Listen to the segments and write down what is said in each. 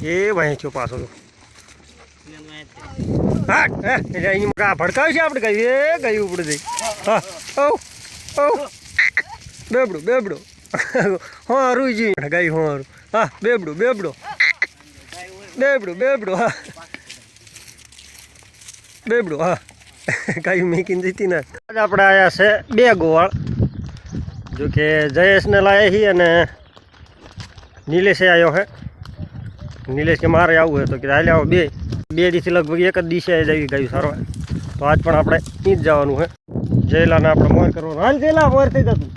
એ વહી છો પાછો હા ભડકાવ છે આપણે કઈ એ ગયું ઉપડે જઈ હા ઓ બેબડું બેબડું હારું જી ગઈ હારું હા બેબડું બેબડું બેબડું બેબડું હા બેબડું હા કઈ મેકીને જતી ને આજે આપણે આવ્યા છે 2 ગોવાળ જો કે જયેશને લાયા છીએ અને નીલેશે આવ્યો છે નીલેશ કે મારે આવવું હોય તો કે હાલે આવો 2 દિવસથી લગભગ એક જ દિવસે આવી ગયું સારવાર તો આજ પણ આપણે ઈ જ જવાનું છે જયલાને આપણે મોર કરવાનું હાલ જયલા મોર થઈ જતું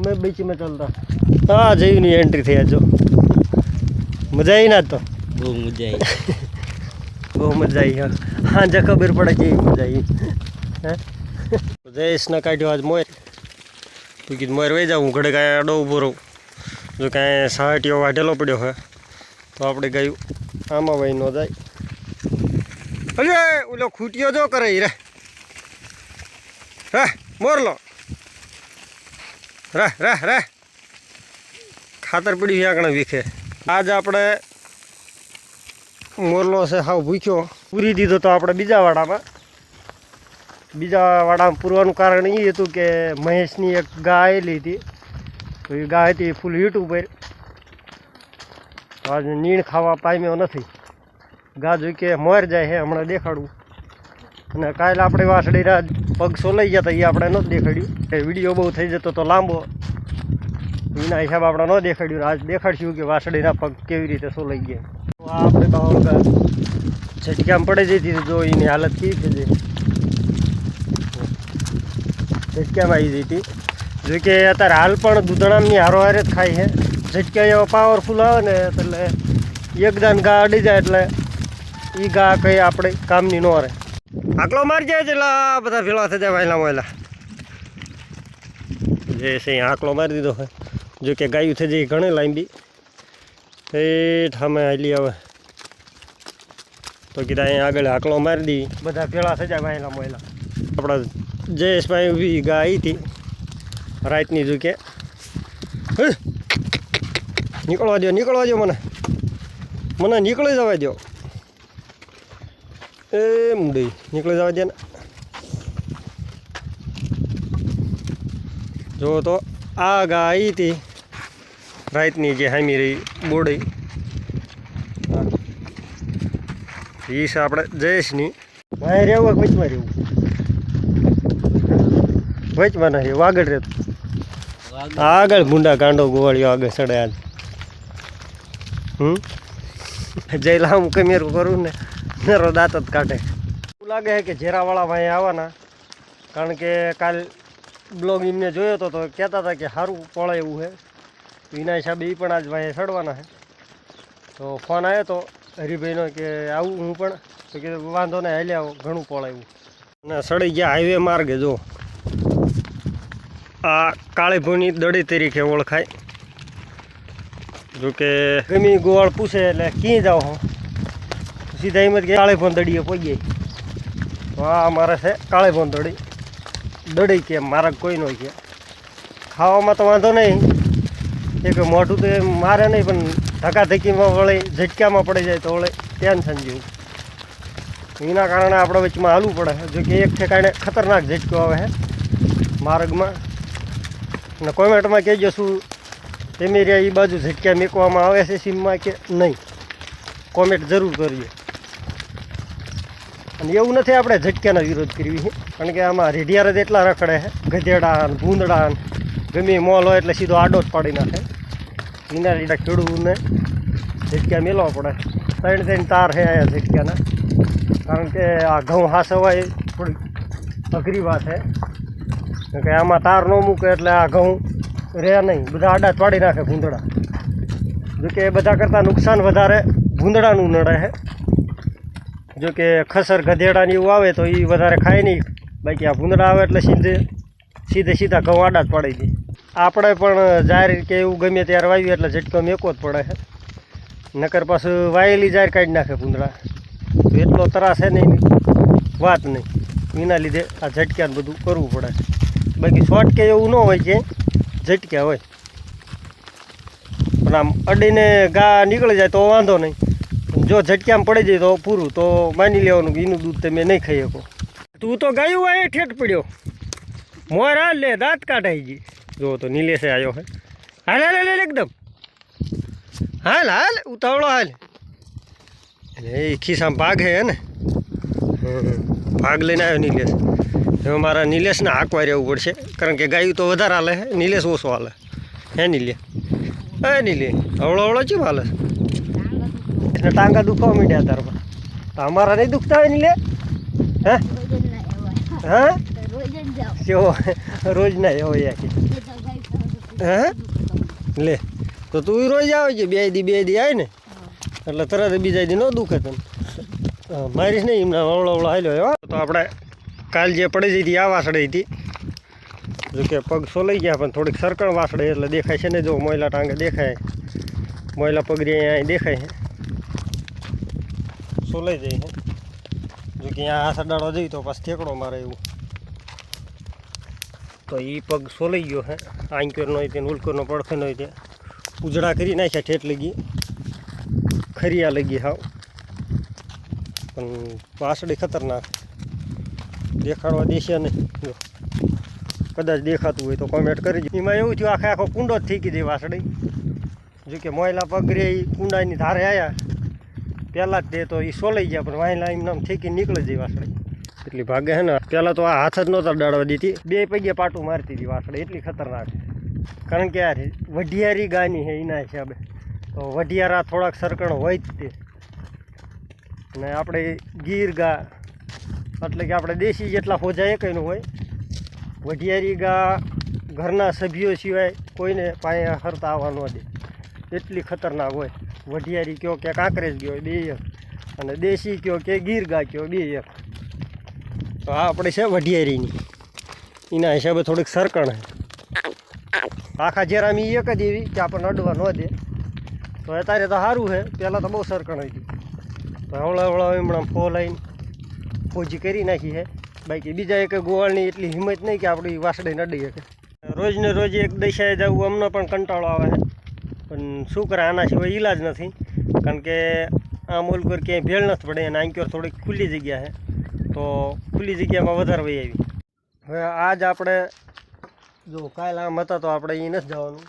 મેં બીચી में चलता हाँ जयनी एंट्री थी जो मजा आई ना तो बहुत मजा आई बहुत मजा आई हाँ हाँ जो खबर पड़े कि मजा आई जयेश ने काट्यो आज मोर तो कि मोर वही जाऊँ घड़े का अडो उभो रहूँ जो कहीं साहटियो वाटेलो पड़ो है तो આપણે ગયું આમાં વહી ન જાય અરે ઓલો ખૂટિયો જો કરે રે રે મોરલો રે રે રે ખાતર પડી આગળ વીખે આજ આપણે મોરલો છે હાવ ભૂખ્યો પૂરી દીધો તો આપણે બીજા વાડામાં પૂરવાનું કારણ એ હતું કે મહેશની એક ગાય લીધી તો એ ગાય હતી ફૂલ હીટ ઉપર आज नीण खावा पाम्यो नहीं गा जो कि मोर जाए है हमने देखाड़ू અને કાલે આપણે વાસળી પગ સોલાઈ ગયા હતા એ આપણે ન દેખાડ્યું વિડીયો બહુ થઈ જતો તો લાંબો એના હિસાબ આપણે ન દેખાડ્યું આજ દેખાડશું કે વાસળીના પગ કેવી રીતે સોલાઈ ગયા તો આ આપણે બાવળકા ઝટકામાં પડે જતી જો એની હાલત કેવી છે જે ઝટકામાં આવી જતી જો કે અત્યારે હાલ પણ દૂધણાની હારોહારે જ ખાય છે ઝટકા એવા પાવરફુલ આવે ને એટલે એકદાન ગા અડી જાય એટલે એ ગા કંઈ આપણે કામની ન રહે આકલો મારી જાય છે એટલે આ બધા ભેળા થઈ જાય વહેલા વહેલા જે છે આકલો મારી દીધો હોય જો કે ગાયું થઈ જાય ઘણી લાંબી એ ઠામે હાલી આવે તો કીધા અહીંયા આગળ આકલો મારી દી બધા ભેળા થઈ જાય વહેલા વહેલા આપણા જયેશભાઈ ઊભી ગા આવી હતી રાતની જો કે નીકળવા દો મને નીકળી જવા દો એ મુંડી નીકળી જવા દે ને જો તો આ ગા આવી હતી રાતની જે હામી રહી બોડી એ છે આપણે જયેશની વાય રહેવું વચમાં રહેવું વચમાં ના રહેવું આગળ રહેતું આગળ ભૂંડા કાંડો ગોવાળીઓ આગળ ચડે આજ જયલા હું કમેરું કરું ને મેરો દાંત જ કાઢે એવું લાગે છે કે ઝેરાવાળા ભાઈ આવવાના કારણ કે કાલ બ્લોગ એમને જોયો હતો તો કહેતા હતા કે સારું પડે એવું છે એના હિસાબે એ પણ આજ ભાઈ ચડવાના છે તો ફોન આવ્યો તો હરિભાઈનો કે આવું હું પણ તો કે વાંધો ને હાલે આવો ઘણું પડે એવું અને સડી ગયા હાઈવે માર્ગે જો આ કાળી ભૂની દડી તરીકે ઓળખાય જો કે ગમે ગોવાળ પૂછે એટલે ક્યાં જાઓ હો સીધા એમ જ કે કાળી ભોન દડીએ પહોંચી તો આ અમારે છે કાળી ભોન દડી કે મારા કોઈ ન કે ખાવામાં તો વાંધો નહીં એક મોઢું તો એમ મારે નહીં પણ ધક્કાધક્કીમાં વળે ઝટકામાં પડી જાય તો વળે ટેન્શન જેવું એના કારણે આપણે વચમાં હાલવું પડે જો કે એક ઠેકાણે ખતરનાક ઝટકો આવે છે માર્ગમાં અને કોમેન્ટમાં કહેજો શું એમેરિયા એ બાજુ ઝટકા મેકવામાં આવે છે સીમમાં કે નહીં કોમેન્ટ જરૂર કરજો અને એવું નથી આપણે ઝટકાનો વિરોધ કરવી છે કારણ કે આમાં રેઢિયાર જ એટલા રખડે છે ગધેડા ને ભૂંદડા ને ગમે મોલ હોય એટલે સીધો આડો જ પાડી નાખે એના લીધે ખેડૂતને ઝટકા મેળવવા પડે 3 તાર છે અહીંયા ઝટકાના કારણ કે આ ઘઉં હાસવા એ થોડી અઘરી વાત છે કે આમાં તાર ન મૂકે એટલે આ ઘઉં રહે નહીં બધા આડા પાડી નાખે ભૂંદડા જો કે બધા કરતાં નુકસાન વધારે ભૂંદડાનું નડે છે જો કે ખસર ગધેડાની એવું આવે તો એ વધારે ખાય નહીં બાકી આ ભૂંદડા આવે એટલે સીધા ઘઉં આડા જ પાડી દે આપણે પણ જાહેર કે એવું ગમે ત્યારે વાવ્યું એટલે ઝટકો મેકો જ પડે છે નકર પાછું વાયેલી જાહેર કાઢી નાખે ભૂંદડા તો એટલો ત્રાસ છે નહીં વાત નહીં એના લીધે આ ઝટકાને બધું કરવું પડે બાકી શોર્ટ કે એવું ન હોય કે ઝટક્યા હોય પણ આમ અડીને ગા નીકળી જાય તો વાંધો નહીં. જો ઝટક્યામાં પડી જાય તો પૂરું, તો માની લેવાનું કે એનું દૂધ તમે નહીં ખાઈ શકો. તું તો ગાયું આ ઠેઠ પડ્યો, મોર હાલ લે, દાંત કાઢાઈ ગઈ. જો તો નિલેશે આવ્યો હે. હાલ હાલ હાલ એકદમ હાલ હાલ ઉતાવળો હાલ. એ ખિસ્સામાં ભાગ હે ને, ભાગ લઈને આવ્યો નિલેશ. હવે મારા નિલેશને હાંકવા રહેવું પડશે, કારણ કે ગાયું તો વધારે હાલે હે, નિલેશ ઓછો હાલે હે. નિલે નીલે હવળો હવળો ચેમ હાલે એટલે ટાંગા દુખવા માંડ્યા તારમાં. તો અમારા નહીં દુખતા હોય નીલે? હે હા કેવો રોજ ના એવો યાર. હે લે તો તું રોજ આવે છે, બે દી આવે ને એટલે તરત બીજા દી ન દુખે તને. મારીશ નહીં એમના વવળો વવળો હાલ્યો એવા. તો આપણે કાલ જે પડી જઈ હતી આ વાસળી હતી, જોકે પગ સોલાઈ ગયા પણ થોડીક સરકણ વાસળે એટલે દેખાય છે ને. જો મોયલા ટાંગે દેખાય, મોયલા પગરી અહીંયા દેખાય છે, સોલાઈ જાય છે. જોકે અહીંયા આ સડાડો જઈ તો પાછું ઠેકડો મારે એવું. તો એ પગ સોલાઈ ગયો છે. આંક્યોરનો હોય ત્યાં ઉલકોરનો પડખેનો હોય ત્યાં ઉજળા કરી નાખ્યા, ઠેઠ લગી ખરિયા લગી હાવ. પણ વાસળી ખતરનાક, દેખાડવા દેશે નહીં. જો કદાચ દેખાતું હોય તો કોમેન્ટ કરી. એમાં એવું થયું આખે આખો કુંડો જ થઈ ગઈ વાસળી. જોકે મોયલા પગ રે કુંડાની ધારે આવ્યા પહેલાં જ તે તો એ સોલાઈ ગયા, પણ વાયલા એમને ઠેકી નીકળી જાય વાસળી. એટલી ભાગે છે ને. પહેલાં તો આ હાથ જ નહોતા ડાળવા દીધી, બે પગે પાટું મારતી હતી વાસળી, એટલી ખતરનાક. કારણ કે આ વઢિયારી ગાની છે એના હિસાબે. તો વઢિયારા થોડાક સરકણ હોય જ તે. ને આપણે ગીર ગા એટલે કે આપણે દેશી જેટલા ફોજા એ કંઈનું હોય. વઢિયારી ગા ઘરના સભ્યો સિવાય કોઈને પાસે હરતા આવવા ન દે, એટલી ખતરનાક હોય. વઢિયારી કયો કે કાંકરેજ ગયો બે એક, અને દેશી કયો કે ગીર ગા કયો બે એક. તો આ આપણે છે વઢિયારીની, એના હિસાબે થોડીક સરકણ છે. આખા જેરામી એક જ એવી કે આપણને અડવા ન દે. તો અત્યારે તો સારું છે, પહેલાં તો બહુ સરકણ હતી. તો હવળા હવળા હમણાં ફોલાઈને ફોજી કરી નાખી છે. બાકી બીજા એક ગોવાળની એટલી હિંમત નહીં કે આપણી વાસળી નડી શકે. રોજ ને રોજ એક દિશાએ જવું અમને પણ કંટાળો આવે છે, પણ શું કરે, આના સિવાય ઈલાજ નથી. કારણ કે આ મોલકોર ક્યાંય ભેળ નથી પડે, અને આંક્યોર થોડીક ખુલ્લી જગ્યા છે, તો ખુલ્લી જગ્યામાં વધારે વહી આવી. હવે આજ આપણે જો કાલે આમ હતા તો આપણે એ નથી જવાનું,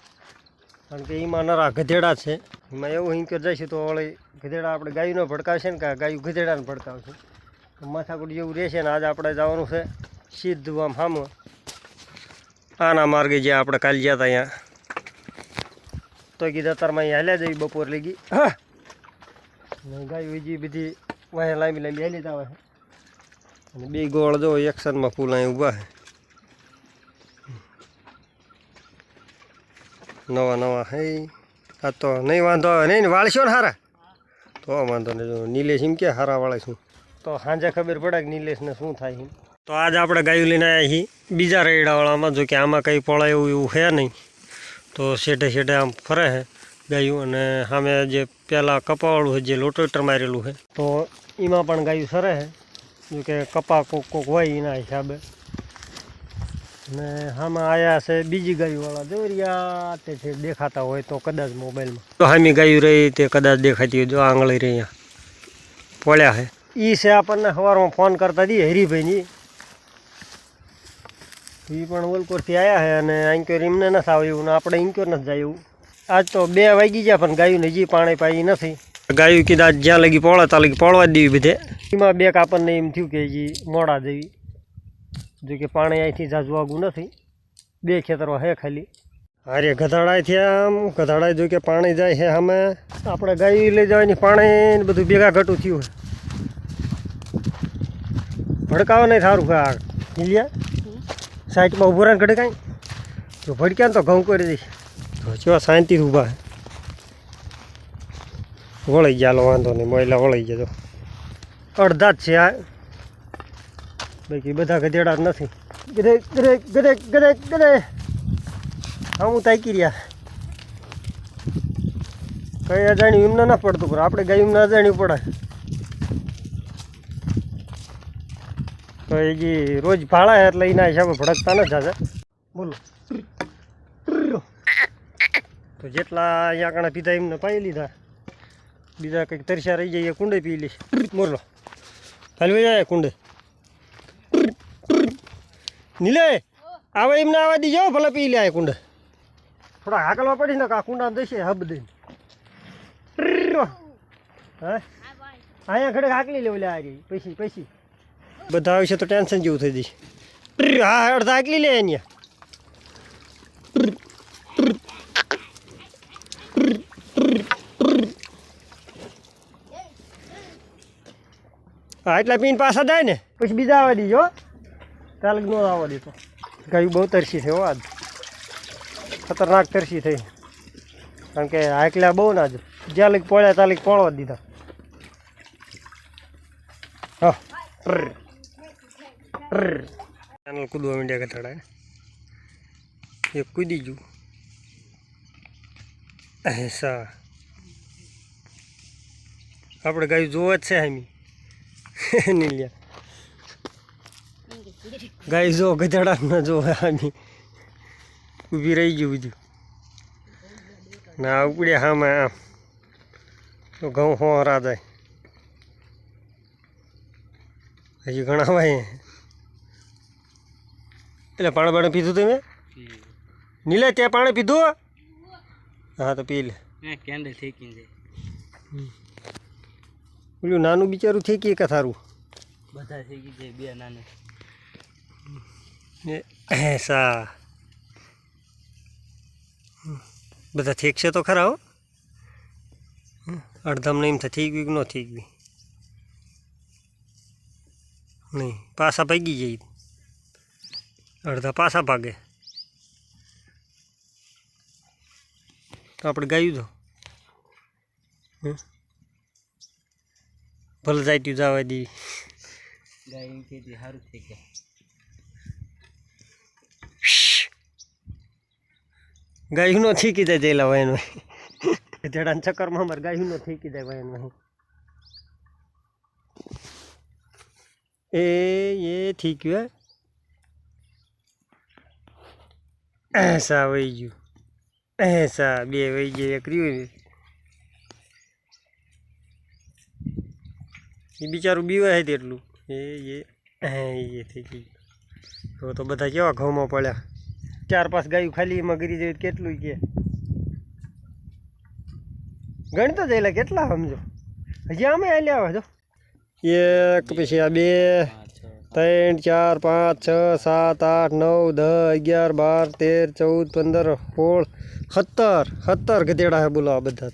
કારણ કે એમાં નરા ગધેડા છે. એમાં એવું હિંક્યોર જઈશું તો વળી ગધેડા આપણે ગાયુંનો ભડકાવશે ને કે ગાયું ગધેડાને ભડકાવશે, માથાકૂટ જેવું રહેશે. ને આજે આપણે જવાનું છે સીધું આમ સામે આના માર્ગે જે આપણે કાલે ગયા હતા અહીંયા. તો કીધા તારમાં અહીંયા હાલ્યા જઈ બપોર લગી. હા ગાયું બીજી બધી વાહ લાંબી લાંબી હાલી જ આવે છે. અને બે ગોળ જો એક્શનમાં ફૂલ અહીં ઊભા છે, નવા નવા. હે આ તો નહીં વાંધો આવે નહીં ને, વાળશો ને હારા તો વાંધો નહીં. જો નિલેશ એમ કે હારા વાળે શું, તો સાંજે ખબર પડે કે નિલેશને શું થાય છે. તો આજે આપણે ગાયું લઈને આવ્યા છીએ બીજા રેડાવાળામાં. જો કે આમાં કંઈ પળે એવું છે નહીં, તો શેઢે શેઢે આમ ફરે છે ગાયું. અને સામે જે પહેલાં કપાવાળું છે, જે લોટેટર મારેલું છે, તો એમાં પણ ગાયું સરે છે. જો કે કપા કોક કોક હોય એના હિસાબે. ને આમાં આવ્યા છે બીજી ગાયુંવાળા દોરિયા, તે છે દેખાતા હોય તો કદાચ મોબાઈલમાં. તો હામી ગાયું રહી તે કદાચ દેખાતી હોય. જો આંગળી રહી અહીંયા પડ્યા છે. એ છે આપણને સવારમાં ફોન કરતા હતી હરીભાઈની, એ પણ ઓલકોરથી આવ્યા છે. અને આંક્યોર એમને નથી આવ્યું ને આપણે ઇન્ક્યોર નથી જાય એવું. આજ તો 2 વાગી ગયા પણ ગાયું હજી પાણી પાઈ નથી. ગાયું કીધા જ્યાં લગી પોળા ત્યાં લગી પોળવા જ દેવી બધે. એમાં બેક આપણને એમ થયું કે હજી મોડા દેવી. જો કે પાણી અહીંથી ઝાઝું આગું નથી, 2 ખેતરો છે ખાલી. અરે ગધાડાથી આમ ગધાડા જો કે પાણી જાય છે સામે. આપણે ગાયું લઈ જવાની પાણી બધું ભેગા ઘટું થયું છે. ભડકાવો નહીં સારું કે આ હિલિયા સાઈડમાં ઊભું રહે ઘડે કાંઈ. જો ભડક્યા ને તો ઘઉં કરી દઈશ. તો કેવા શાંતિથી ઊભા છે. વળી ગયા લો વાંધો નહીં, મોયલા વળી ગયા. તો અડધા જ છે આ, બાકી બધા ગધેડા જ નથી. ગધે ગધે ગધે ગધે ગધે હા હું તાકી રહ્યા. કંઈ અજાણ્યું એમને ના પડતું, પણ આપણે ગાયું એમને અજાણ્યું પડે. તો એ જે રોજ ભાડા એટલે એના હિસાબે ભડકતા નથી જાજા. બોલો તો જેટલા અહીંયા કણા પીધા એમને પાઈ લીધા, બીજા કંઈક તરસ્યા રહી જાય એ કુંડે પી લઈશ. મોરલો હાલવી જાય કુંડે. નીલે આવે એમને આવવા દીજો, ભલે પી લે કુંડે. થોડા હાકલવા પડી ને આ કુંડામાં જશે હબ દઈને. હા અહીંયા ઘડે હાકલી લેવું લે આ રહી પૈસી બધા આવશે તો ટેન્શન જેવું થઈ જશે. હા અડધા હાકલી લે અહીંયા. હા એટલા પીને પાછા જાય ને પછી બીજા આવવા દીજો, કાલે ન આવવા દીધો. ગાયું બહુ તરસી થઈ હો આજ, ખતરનાક તરસી થઈ. કારણ કે હાકલા બહુ ના જ જ્યાં લઈ પોળ્યા ત્યાં લઈ પોળવા દીધા. હા ચેનલ કૂદવા માંડ્યા કથાડા એક કૂદી ગયું. સા આપણે ગાયું જોવા જ છે આમી નીલિયા ગાય જો ગધેડા ના જો આમી ઊભી રહી ગયું બધું ના ઉપડે હામાં આમ તો ઘઉં હોરા જાય. હજી ઘણા ભાઈ એટલે પાણી પીધું તમે નીલે ત્યાં પાણી પીધું? હા તો પી લે. કેન્ડલ થેકી જાય. પેલું નાનું બિચારું થેકી કે થારું બધા થેકી જાય બે નાના. સા બધા થેકશે તો ખરા હો. અડધામ એમ થઈ ગયું કે ન થઈ ગયું નહીં, પાછા ભાગી જાય. અડધા પાછા ભાગે. આપણે ગાયું તો ભલે જાય તું જવા દી. ગાય એમ કે સારું થઈ ગયા. ગાયું નો થીકી જાય જેલા વાયન જડાના ચક્કરમાં અમારે ગાયું નો થીકી જાય વાયન. એ થીક્યું હે સા વહી ગયું. સા બે વહી ગયા. એક રહ્યું એ બિચારું બીવાય છે એટલું એ થઈ ગયું. તો બધા કેવા ઘઉંમાં પડ્યા. 4-5 ગાયું ખાલી એમાં ગરી જાય કેટલું કે ગણતો જઈલા કેટલા સમજો. હજી આમે હાલ્યા આવે જો એક પછી આ 2 3 4 5 6 7 8 9 10 11 12 13 14 15 16 17 ગધેડા હે બોલો આ બધા.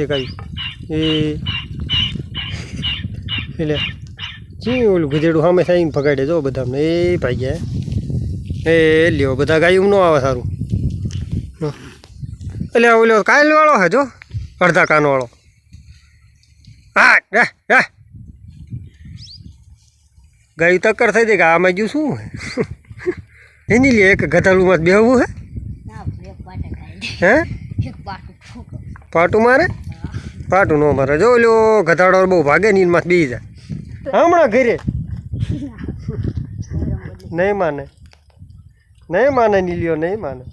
એક આવ્યું એટલે ચી ઓલું ગધેડું સામે સાઈને ભગાડે જો બધા એ ભાગ્યા. એ લ્યો બધા ગાયું ન આવે સારું. એટલે ઓલો કાયલવાળો હે જો અડધા કાનવાળો. હા ગાયું ટક્કર થઈ જાય કે આમાં ગયું શું એની લે એક ગધાડુમાં બેહવું હે પાટું મારે? પાટું ન મારે જો ઓલો ગધાડો બહુ ભાગે ને એમાં બેસી જાય. હમણાં ઘરે નહીં માને નહીં લ્યો નહીં માને.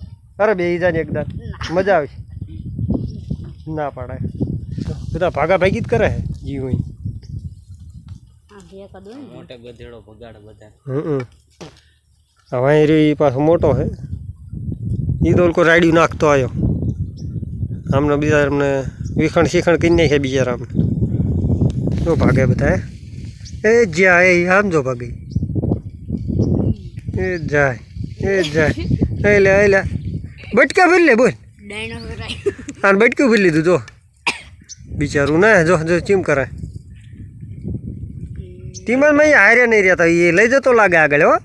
અરે બેસી જાય ને એકદમ મજા આવશે. ના પાડાય બધા ભાગા ભાગી જ કરે હે જીવ અહીં. મોટો ગધેડો ભગાડે બધા. હવે રે પાછો મોટો હે એ તો લોકો રાડ્યું નાખતો આવ્યો. આમને બીજા અમને વિખણ શીખણ કરી નાખે બિચારા આમને. શું ભાગે બધા એ જ્યાં એ આમ જો ભાગે એ જાય એટલે બટકા ભરી લે બોલ. હા બટકું ભરી લીધું જો બિચારું ના જો ચીમ કરે. ટીમાં મેં હાર્યા નહીં રહ્યા હતા એ લઈ જતો લાગે આગળ. હો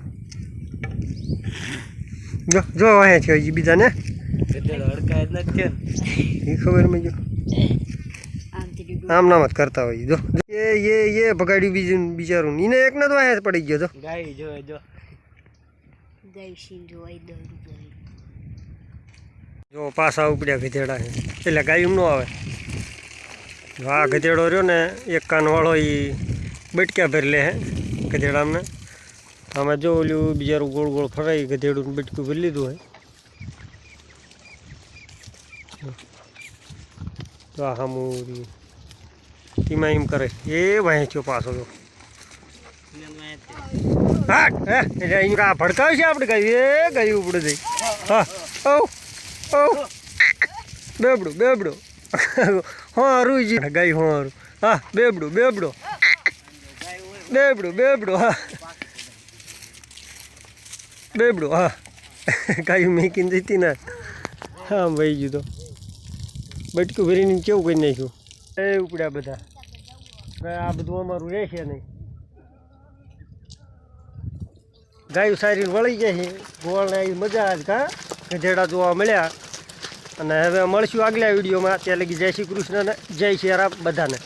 જો વાહે છે હજી બીજા ને એ ખબર મેં જો આમ નામ જ કરતા હોય. જો એ ભગાડ્યું બીજું બિચારું એને એક ને તો વાહે પડી ગયો. જો ગાય જો પાછા ઉપડ્યા ગધેડા છે એટલે ગાયું ન આવે. આ ગધેડો રહ્યો ને એક કાનવાળો એ બટક્યા ભરી લે હે ગધેડામને. આમાં જો ઓલું બિચારું ગોળ ગોળ ફરાઈ ગધેડું બટકું ભરી લીધું હોય. તો આ હમુરી તેમાં એમ કરે એ વહેંચ્યો પાછો તો હા એટલે અહીં આ ભડકાવે છે આપણે ગાયું એ ગાયું ઉપડે જઈ હા ઓ ઓ બેબડું હારું જ ગાયું હારું હા બેબડું હા બેબડું હા ગાયું મેકીને જતી ને હા ભાઈ ગયું તો બટકું ભરીને કેવું કરી નાખ્યું એ ઉપડ્યા બધા આ બધું અમારું રહેશે નહીં ગાયું સારી વળી જાય છે ગોળને આવી મજા જ કા ગધેડા જોવા મળ્યા અને હવે મળશું આગલા વિડીયોમાં ત્યાં લગી જય શ્રી કૃષ્ણ ને જય શ્રી રામ બધાને.